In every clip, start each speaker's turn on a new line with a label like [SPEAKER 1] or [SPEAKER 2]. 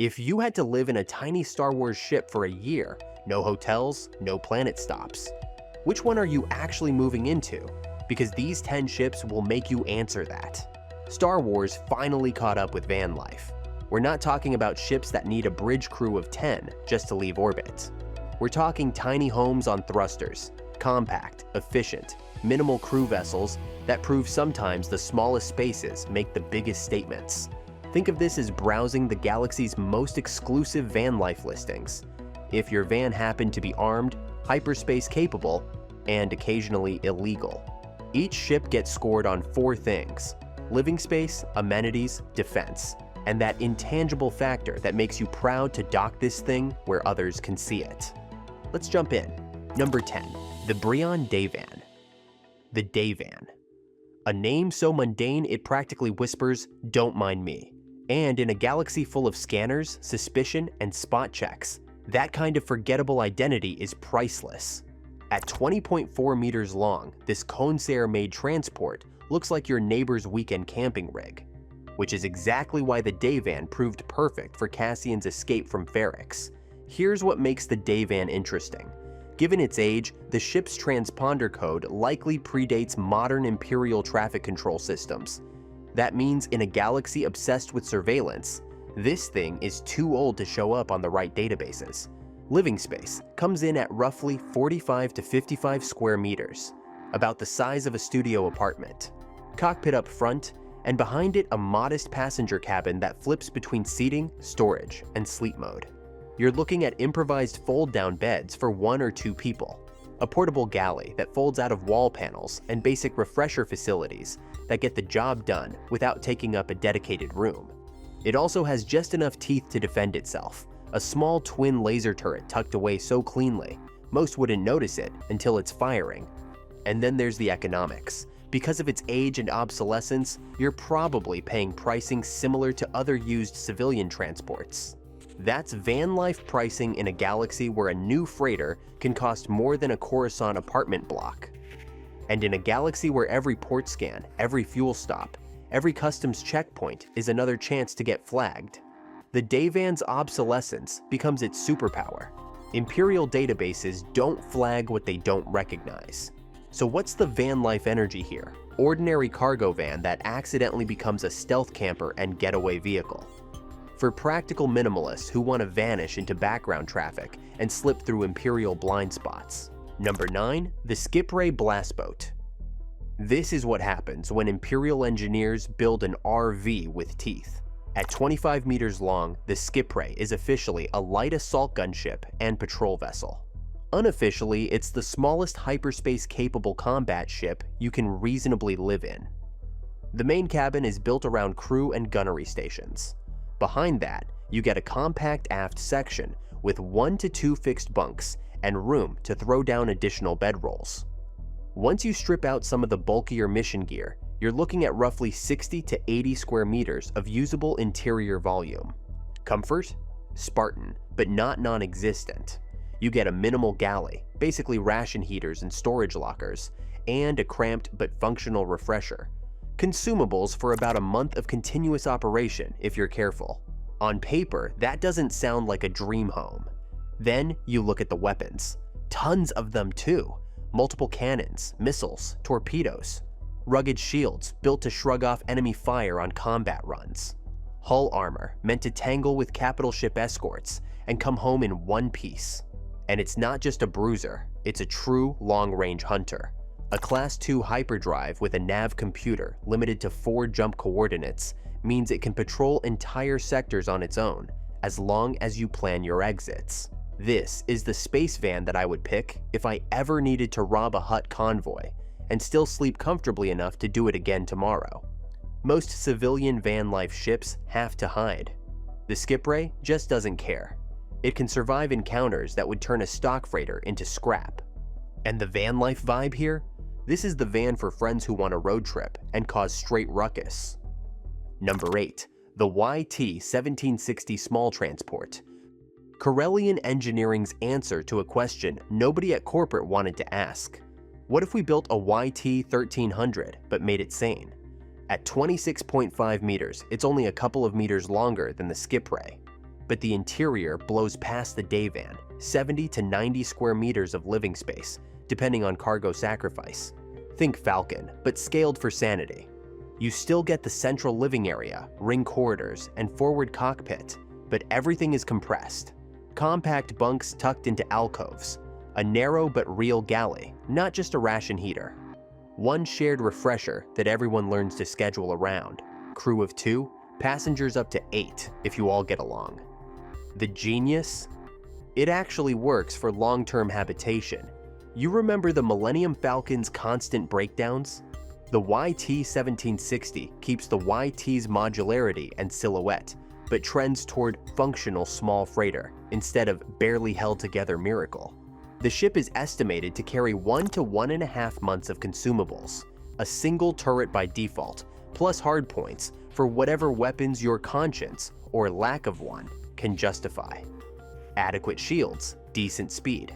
[SPEAKER 1] If you had to live in a tiny Star Wars ship for a year, no hotels, no planet stops, which one are you actually moving into? Because these 10 ships will make you answer that. Star Wars finally caught up with van life. We're not talking about ships that need a bridge crew of 10 just to leave orbit. We're talking tiny homes on thrusters, compact, efficient, minimal crew vessels that prove sometimes the smallest spaces make the biggest statements. Think of this as browsing the galaxy's most exclusive van life listings. If your van happened to be armed, hyperspace capable, and occasionally illegal. Each ship gets scored on 4 things: living space, amenities, defense, and that intangible factor that makes you proud to dock this thing where others can see it. Let's jump in. Number 10, the Breon Dayvan. The Dayvan. A name so mundane it practically whispers, "Don't mind me." And in a galaxy full of scanners, suspicion, and spot checks, that kind of forgettable identity is priceless. At 20.4 meters long, this Consair-made transport looks like your neighbor's weekend camping rig, which is exactly why the Dayvan proved perfect for Cassian's escape from Ferrix. Here's what makes the Dayvan interesting. Given its age, the ship's transponder code likely predates modern Imperial traffic control systems. That means in a galaxy obsessed with surveillance, this thing is too old to show up on the right databases. Living space comes in at roughly 45 to 55 square meters, about the size of a studio apartment. Cockpit up front, and behind it a modest passenger cabin that flips between seating, storage, and sleep mode. You're looking at improvised fold-down beds for 1 or 2 people, a portable galley that folds out of wall panels, and basic refresher facilities that get the job done without taking up a dedicated room. It also has just enough teeth to defend itself, a small twin laser turret tucked away so cleanly, most wouldn't notice it until it's firing. And then there's the economics. Because of its age and obsolescence, you're probably paying pricing similar to other used civilian transports. That's van life pricing in a galaxy where a new freighter can cost more than a Coruscant apartment block. And in a galaxy where every port scan, every fuel stop, every customs checkpoint is another chance to get flagged. The Dayvan's obsolescence becomes its superpower. Imperial databases don't flag what they don't recognize. So what's the van life energy here? Ordinary cargo van that accidentally becomes a stealth camper and getaway vehicle. For practical minimalists who want to vanish into background traffic and slip through Imperial blind spots. Number 9, the Skipray Blastboat. This is what happens when Imperial engineers build an RV with teeth. At 25 meters long, the Skipray is officially a light assault gunship and patrol vessel. Unofficially, it's the smallest hyperspace-capable combat ship you can reasonably live in. The main cabin is built around crew and gunnery stations. Behind that, you get a compact aft section with 1 to 2 fixed bunks and room to throw down additional bedrolls. Once you strip out some of the bulkier mission gear, you're looking at roughly 60 to 80 square meters of usable interior volume. Comfort? Spartan, but not non-existent. You get a minimal galley, basically ration heaters and storage lockers, and a cramped but functional refresher. Consumables for about a month of continuous operation if you're careful. On paper, that doesn't sound like a dream home. Then you look at the weapons. Tons of them too. Multiple cannons, missiles, torpedoes. Rugged shields built to shrug off enemy fire on combat runs. Hull armor meant to tangle with capital ship escorts and come home in one piece. And it's not just a bruiser, it's a true long-range hunter. A Class 2 hyperdrive with a nav computer limited to 4 jump coordinates means it can patrol entire sectors on its own, as long as you plan your exits. This is the space van that I would pick if I ever needed to rob a Hutt convoy and still sleep comfortably enough to do it again tomorrow. Most civilian van life ships have to hide. The Skipray just doesn't care. It can survive encounters that would turn a stock freighter into scrap. And the van life vibe here? This is the van for friends who want a road trip and cause straight ruckus. Number 8, the YT-1760 small transport. Corellian engineering's answer to a question nobody at corporate wanted to ask. What if we built a YT-1300 but made it sane? At 26.5 meters, it's only a couple of meters longer than the Skipray. but the interior blows past the day van, 70 to 90 square meters of living space, depending on cargo sacrifice. Think Falcon, but scaled for sanity. You still get the central living area, ring corridors, and forward cockpit, but everything is compressed. Compact bunks tucked into alcoves, a narrow but real galley, not just a ration heater. One shared refresher that everyone learns to schedule around. Crew of 2, passengers up to 8 if you all get along. The genius? It actually works for long-term habitation. You remember the Millennium Falcon's constant breakdowns? The YT-1760 keeps the YT's modularity and silhouette, but trends toward functional small freighter instead of barely held together miracle. The ship is estimated to carry 1 to 1.5 months of consumables, a single turret by default, plus hardpoints for whatever weapons your conscience, or lack of one, can justify. Adequate shields, decent speed.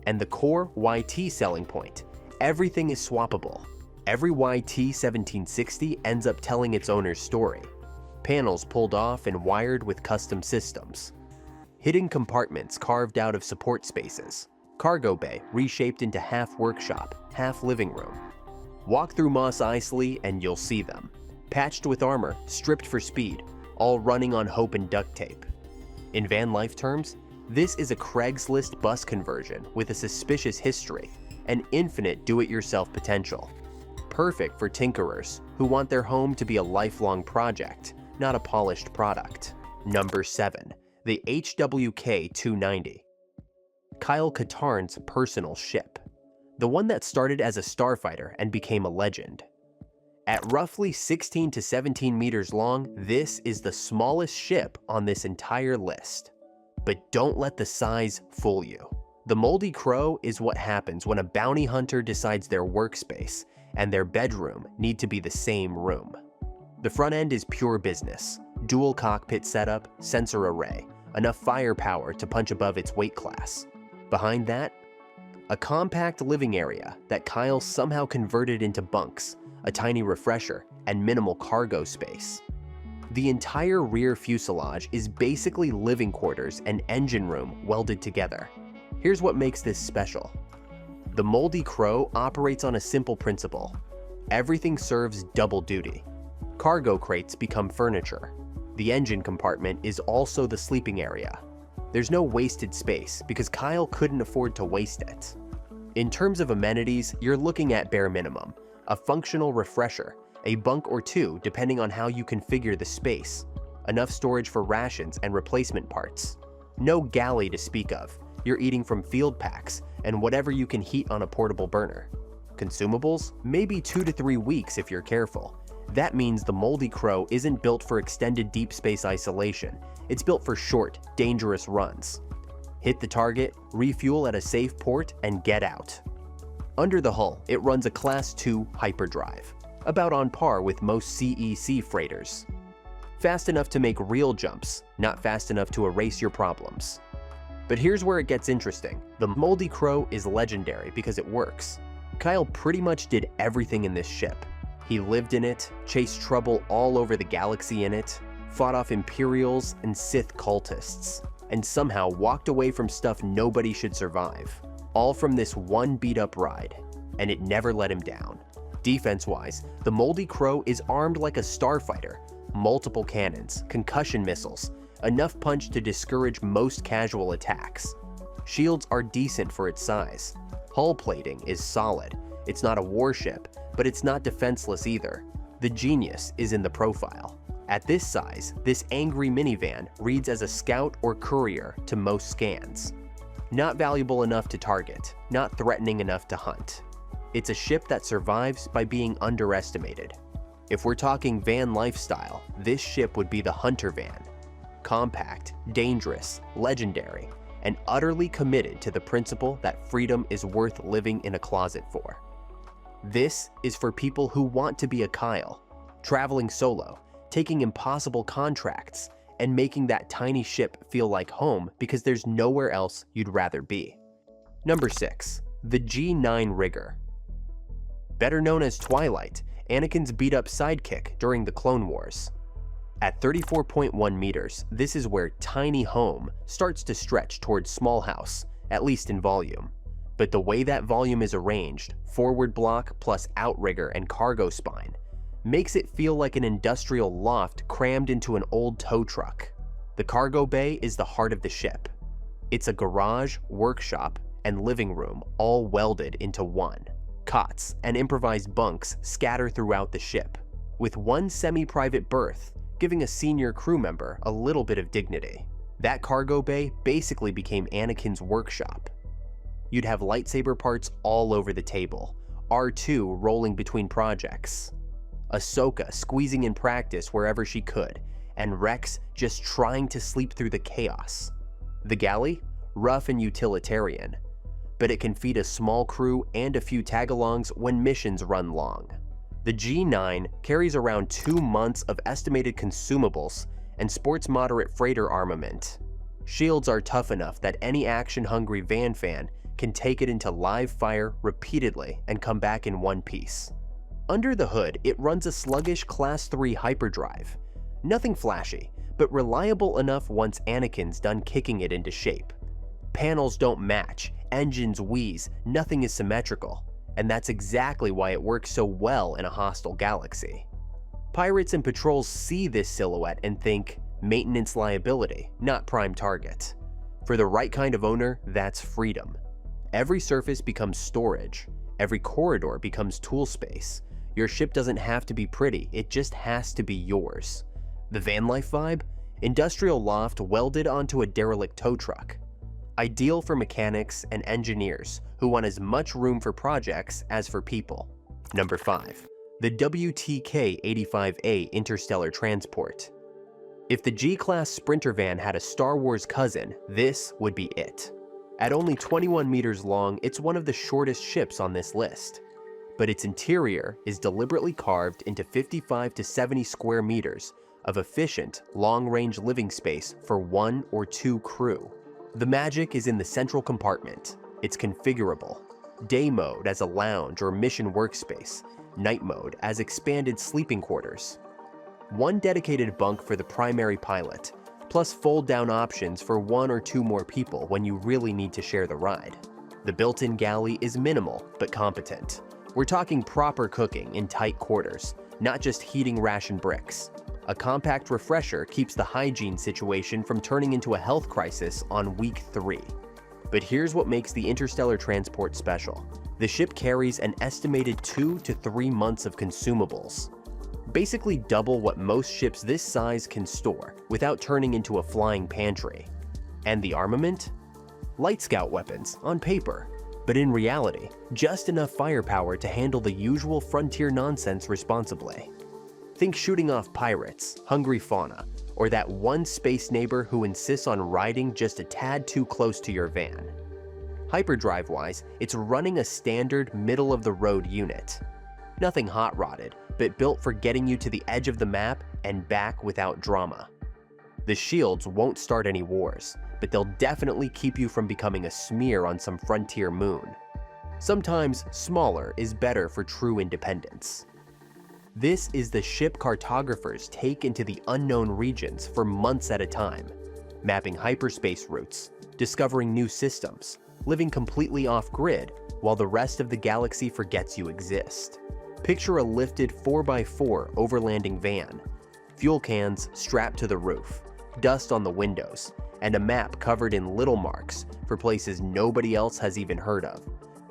[SPEAKER 1] And the core YT selling point, everything is swappable. Every YT-1760 ends up telling its owner's story. Panels pulled off and wired with custom systems. Hidden compartments carved out of support spaces. Cargo bay reshaped into half workshop, half living room. Walk through Mos Eisley and you'll see them. Patched with armor, stripped for speed, all running on hope and duct tape. In van life terms, this is a Craigslist bus conversion with a suspicious history and infinite do-it-yourself potential. Perfect for tinkerers who want their home to be a lifelong project, not a polished product. Number 7. The HWK-290. Kyle Katarn's personal ship. The one that started as a starfighter and became a legend. At roughly 16 to 17 meters long, this is the smallest ship on this entire list. But don't let the size fool you. The Moldy Crow is what happens when a bounty hunter decides their workspace and their bedroom need to be the same room. The front end is pure business. Dual cockpit setup, sensor array, enough firepower to punch above its weight class. Behind that, a compact living area that Kyle somehow converted into bunks, a tiny refresher, and minimal cargo space. The entire rear fuselage is basically living quarters and engine room welded together. Here's what makes this special. The Moldy Crow operates on a simple principle. Everything serves double duty. Cargo crates become furniture. The engine compartment is also the sleeping area. There's no wasted space because Kyle couldn't afford to waste it. In terms of amenities, you're looking at bare minimum. A functional refresher, a bunk or two depending on how you configure the space, enough storage for rations and replacement parts. No galley to speak of. You're eating from field packs and whatever you can heat on a portable burner. Consumables? Maybe 2 to 3 weeks if you're careful. That means the Moldy Crow isn't built for extended deep space isolation. It's built for short, dangerous runs. Hit the target, refuel at a safe port, and get out. Under the hull, it runs a Class 2 hyperdrive, about on par with most CEC freighters. Fast enough to make real jumps, not fast enough to erase your problems. But here's where it gets interesting. The Moldy Crow is legendary because it works. Kyle pretty much did everything in this ship. He lived in it, chased trouble all over the galaxy in it, fought off Imperials and Sith cultists, and somehow walked away from stuff nobody should survive. All from this one beat-up ride, and it never let him down. Defense-wise, the Moldy Crow is armed like a starfighter, multiple cannons, concussion missiles, enough punch to discourage most casual attacks. Shields are decent for its size. Hull plating is solid. It's not a warship, but it's not defenseless either. The genius is in the profile. At this size, this angry minivan reads as a scout or courier to most scans. Not valuable enough to target, not threatening enough to hunt. It's a ship that survives by being underestimated. If we're talking van lifestyle, this ship would be the Hunter van. Compact, dangerous, legendary, and utterly committed to the principle that freedom is worth living in a closet for. This is for people who want to be a Kyle, traveling solo, taking impossible contracts, and making that tiny ship feel like home because there's nowhere else you'd rather be. Number 6. The G9 Rigger. Better known as Twilight, Anakin's beat-up sidekick during the Clone Wars. At 34.1 meters, this is where tiny home starts to stretch towards small house, at least in volume. But the way that volume is arranged, forward block plus outrigger and cargo spine, makes it feel like an industrial loft crammed into an old tow truck. The cargo bay is the heart of the ship. It's a garage, workshop, and living room all welded into one. Cots and improvised bunks scatter throughout the ship, with one semi-private berth giving a senior crew member a little bit of dignity. That cargo bay basically became Anakin's workshop. You'd have lightsaber parts all over the table, R2 rolling between projects, Ahsoka squeezing in practice wherever she could, and Rex just trying to sleep through the chaos. The galley? Rough and utilitarian, but it can feed a small crew and a few tag-alongs when missions run long. The G9 carries around 2 months of estimated consumables and sports moderate freighter armament. Shields are tough enough that any action-hungry van fan can take it into live fire repeatedly and come back in one piece. Under the hood, it runs a sluggish Class 3 hyperdrive. Nothing flashy, but reliable enough once Anakin's done kicking it into shape. Panels don't match, engines wheeze, nothing is symmetrical, and that's exactly why it works so well in a hostile galaxy. Pirates and patrols see this silhouette and think, maintenance liability, not prime target. For the right kind of owner, that's freedom. Every surface becomes storage, every corridor becomes tool space. Your ship doesn't have to be pretty, it just has to be yours. The van life vibe? Industrial loft welded onto a derelict tow truck. Ideal for mechanics and engineers who want as much room for projects as for people. Number 5. The WTK-85A Interstellar Transport. If the G-Class Sprinter van had a Star Wars cousin, this would be it. At only 21 meters long, it's one of the shortest ships on this list. But its interior is deliberately carved into 55 to 70 square meters of efficient, long-range living space for 1 or 2 crew. The magic is in the central compartment. It's configurable. Day mode as a lounge or mission workspace, night mode as expanded sleeping quarters. One dedicated bunk for the primary pilot, plus fold-down options for 1 or 2 more people when you really need to share the ride. The built-in galley is minimal but competent. We're talking proper cooking in tight quarters, not just heating ration bricks. A compact refresher keeps the hygiene situation from turning into a health crisis on week 3. But here's what makes the interstellar transport special. The ship carries an estimated 2 to 3 months of consumables. Basically double what most ships this size can store without turning into a flying pantry. And the armament? Light scout weapons on paper, but in reality, just enough firepower to handle the usual frontier nonsense responsibly. Think shooting off pirates, hungry fauna, or that one space neighbor who insists on riding just a tad too close to your van. Hyperdrive-wise, it's running a standard middle-of-the-road unit. Nothing hot-rodded, but built for getting you to the edge of the map and back without drama. The shields won't start any wars, but they'll definitely keep you from becoming a smear on some frontier moon. Sometimes smaller is better for true independence. This is the ship cartographers take into the unknown regions for months at a time, mapping hyperspace routes, discovering new systems, living completely off-grid while the rest of the galaxy forgets you exist. Picture a lifted 4x4 overlanding van, fuel cans strapped to the roof, dust on the windows, and a map covered in little marks for places nobody else has even heard of.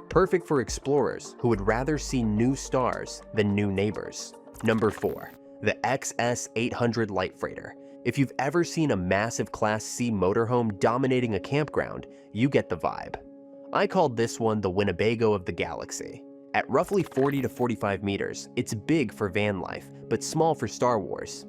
[SPEAKER 1] Perfect for explorers who would rather see new stars than new neighbors. Number 4. The XS-800 Light Freighter. If you've ever seen a massive Class C motorhome dominating a campground, you get the vibe. I called this one the Winnebago of the galaxy. At roughly 40 to 45 meters, it's big for van life, but small for Star Wars.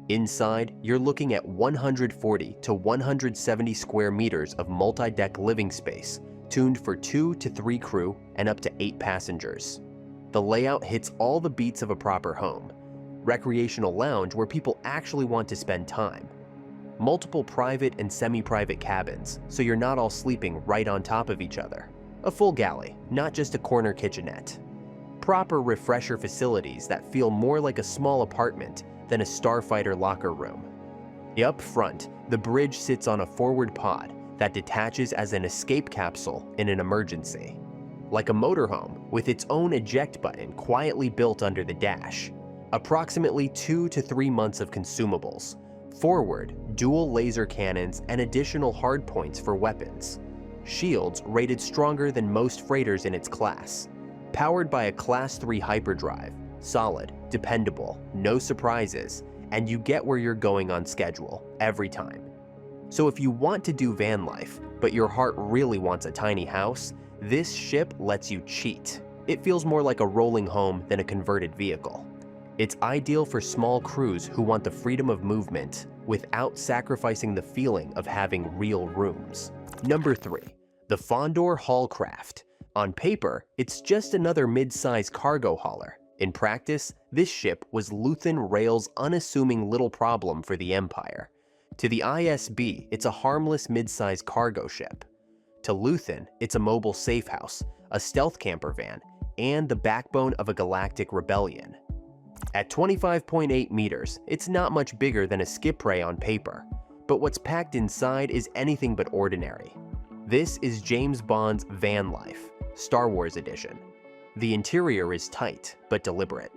[SPEAKER 1] Inside, you're looking at 140 to 170 square meters of multi-deck living space, tuned for 2 to 3 crew and up to 8 passengers. The layout hits all the beats of a proper home. Recreational lounge where people actually want to spend time. Multiple private and semi-private cabins, so you're not all sleeping right on top of each other. A full galley, not just a corner kitchenette. Proper refresher facilities that feel more like a small apartment than a starfighter locker room. Up front, the bridge sits on a forward pod that detaches as an escape capsule in an emergency. Like a motorhome with its own eject button quietly built under the dash. Approximately 2 to 3 months of consumables. Forward, dual laser cannons and additional hardpoints for weapons. Shields rated stronger than most freighters in its class. Powered by a Class 3 hyperdrive. Solid, dependable, no surprises, and you get where you're going on schedule, every time. So if you want to do van life, but your heart really wants a tiny house, this ship lets you cheat. It feels more like a rolling home than a converted vehicle. It's ideal for small crews who want the freedom of movement without sacrificing the feeling of having real rooms. Number 3. The Fondor Haulcraft. On paper, it's just another mid-size cargo hauler. In practice, this ship was Luthen Rail's unassuming little problem for the Empire. To the ISB, it's a harmless mid-size cargo ship. To Luthen, it's a mobile safehouse, a stealth camper van, and the backbone of a galactic rebellion. At 25.8 meters, it's not much bigger than a skip ray on paper, but what's packed inside is anything but ordinary. This is James Bond's van life, Star Wars edition. The interior is tight, but deliberate.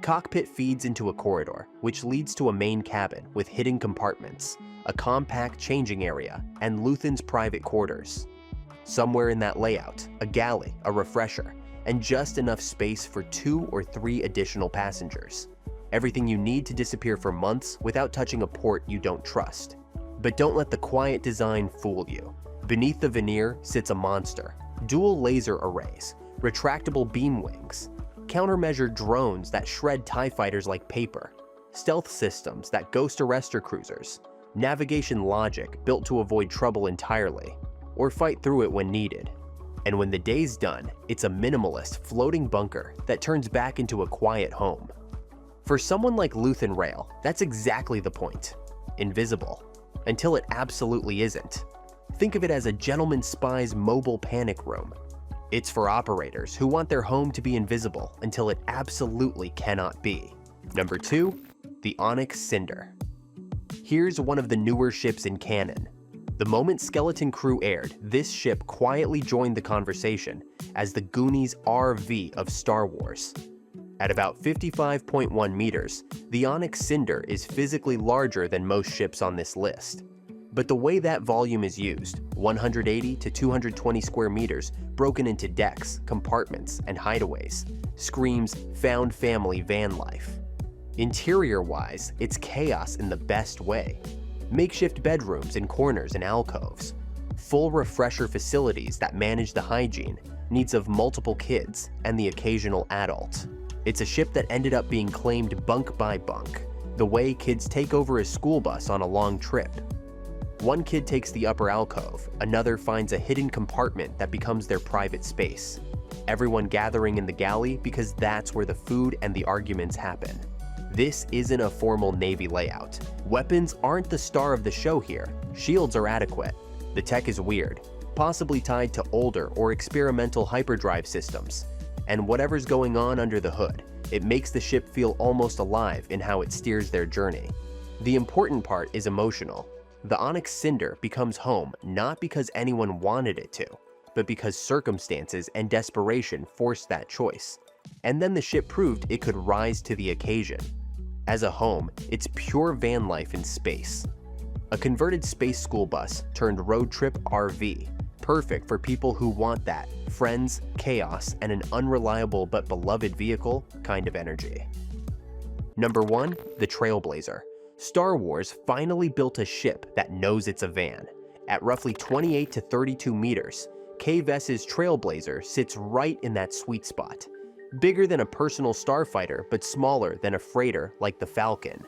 [SPEAKER 1] Cockpit feeds into a corridor, which leads to a main cabin with hidden compartments, a compact changing area, and Luthen's private quarters. Somewhere in that layout, a galley, a refresher, and just enough space for 2 or 3 additional passengers. Everything you need to disappear for months without touching a port you don't trust. But don't let the quiet design fool you. Beneath the veneer sits a monster. Dual laser arrays, retractable beam wings, countermeasure drones that shred TIE fighters like paper, stealth systems that ghost arrestor cruisers, navigation logic built to avoid trouble entirely, or fight through it when needed. And when the day's done, it's a minimalist floating bunker that turns back into a quiet home. For someone like Luthen Rail, that's exactly the point. Invisible. Until it absolutely isn't. Think of it as a gentleman spy's mobile panic room. It's for operators who want their home to be invisible until it absolutely cannot be. Number 2, the Onyx Cinder. Here's one of the newer ships in canon. The moment Skeleton Crew aired, this ship quietly joined the conversation as the Goonies RV of Star Wars. At about 55.1 meters, the Onyx Cinder is physically larger than most ships on this list. But the way that volume is used, 180 to 220 square meters broken into decks, compartments, and hideaways, screams found family van life. Interior-wise, it's chaos in the best way. Makeshift bedrooms in corners and alcoves. Full refresher facilities that manage the hygiene, needs of multiple kids, and the occasional adult. It's a ship that ended up being claimed bunk by bunk, the way kids take over a school bus on a long trip. One kid takes the upper alcove, another finds a hidden compartment that becomes their private space. Everyone gathering in the galley because that's where the food and the arguments happen. This isn't a formal Navy layout. Weapons aren't the star of the show here. Shields are adequate. The tech is weird, possibly tied to older or experimental hyperdrive systems. And whatever's going on under the hood, it makes the ship feel almost alive in how it steers their journey. The important part is emotional. The Onyx Cinder becomes home not because anyone wanted it to, but because circumstances and desperation forced that choice. And then the ship proved it could rise to the occasion. As a home, it's pure van life in space. A converted space school bus turned road trip RV, perfect for people who want that friends, chaos, and an unreliable but beloved vehicle kind of energy. Number 1, the Trailblazer. Star Wars finally built a ship that knows it's a van. At roughly 28 to 32 meters, KVS's Trailblazer sits right in that sweet spot. Bigger than a personal starfighter, but smaller than a freighter like the Falcon.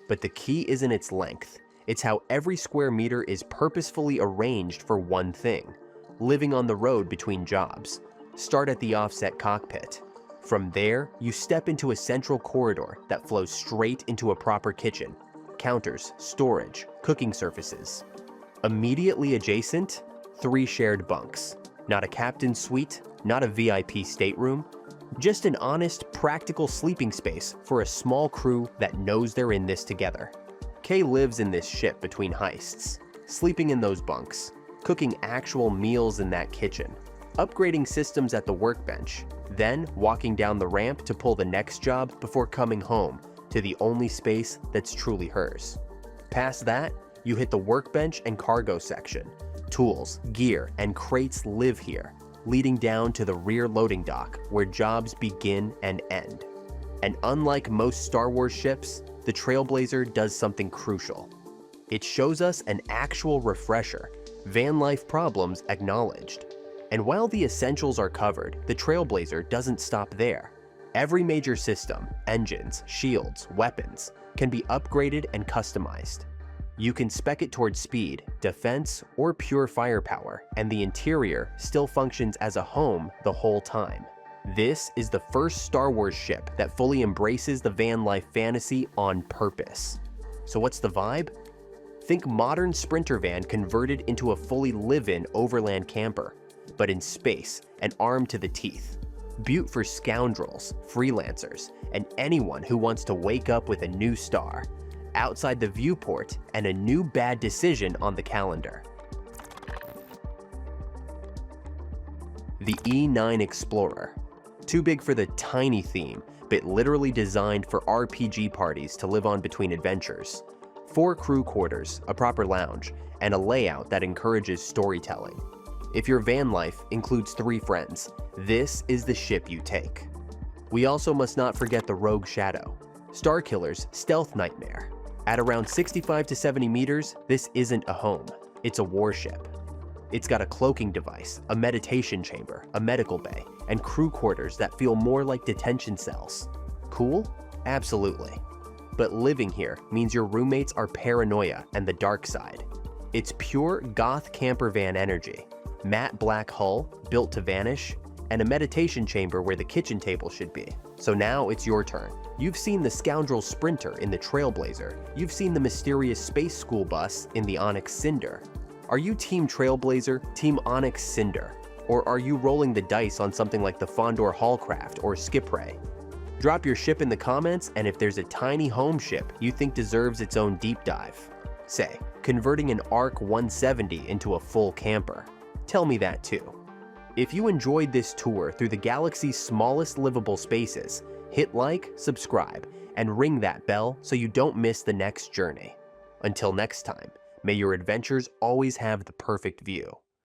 [SPEAKER 1] But the key isn't its length. It's how every square meter is purposefully arranged for one thing: living on the road between jobs. Start at the offset cockpit. From there, you step into a central corridor that flows straight into a proper kitchen, counters, storage, cooking surfaces. Immediately adjacent, 3 shared bunks. Not a captain's suite, not a VIP stateroom, Just an honest, practical sleeping space for a small crew that knows they're in this together. Kay lives in this ship between heists, sleeping in those bunks, cooking actual meals in that kitchen, upgrading systems at the workbench, then walking down the ramp to pull the next job before coming home to the only space that's truly hers. Past that, you hit the workbench and cargo section. Tools, gear, and crates live here, leading down to the rear loading dock where jobs begin and end. And unlike most Star Wars ships, the Trailblazer does something crucial. It shows us an actual refresher, van life problems acknowledged. And while the essentials are covered, the Trailblazer doesn't stop there. Every major system, engines, shields, weapons, can be upgraded and customized. You can spec it towards speed, defense, or pure firepower, and the interior still functions as a home the whole time. This is the first Star Wars ship that fully embraces the van life fantasy on purpose. So what's the vibe? Think modern Sprinter van converted into a fully live-in overland camper, but in space and armed to the teeth. Built for scoundrels, freelancers, and anyone who wants to wake up with a new star, outside the viewport, and a new bad decision on the calendar. The E9 Explorer. Too big for the tiny theme, but literally designed for RPG parties to live on between adventures. 4 crew quarters, a proper lounge, and a layout that encourages storytelling. If your van life includes 3 friends, this is the ship you take. We also must not forget the Rogue Shadow, Starkiller's stealth nightmare. At around 65 to 70 meters, this isn't a home, it's a warship. It's got a cloaking device, a meditation chamber, a medical bay, and crew quarters that feel more like detention cells. Cool? Absolutely. But living here means your roommates are paranoia and the dark side. It's pure goth camper van energy. Matte black hull, built to vanish, and a meditation chamber where the kitchen table should be. So now it's your turn. You've seen the scoundrel Sprinter in the Trailblazer. You've seen the mysterious space school bus in the Onyx Cinder. Are you Team Trailblazer, Team Onyx Cinder? Or are you rolling the dice on something like the Fondor Hallcraft or Skipray? Drop your ship in the comments, and if there's a tiny home ship you think deserves its own deep dive, say, converting an ARC 170 into a full camper, tell me that too. If you enjoyed this tour through the galaxy's smallest livable spaces, hit like, subscribe, and ring that bell so you don't miss the next journey. Until next time, may your adventures always have the perfect view.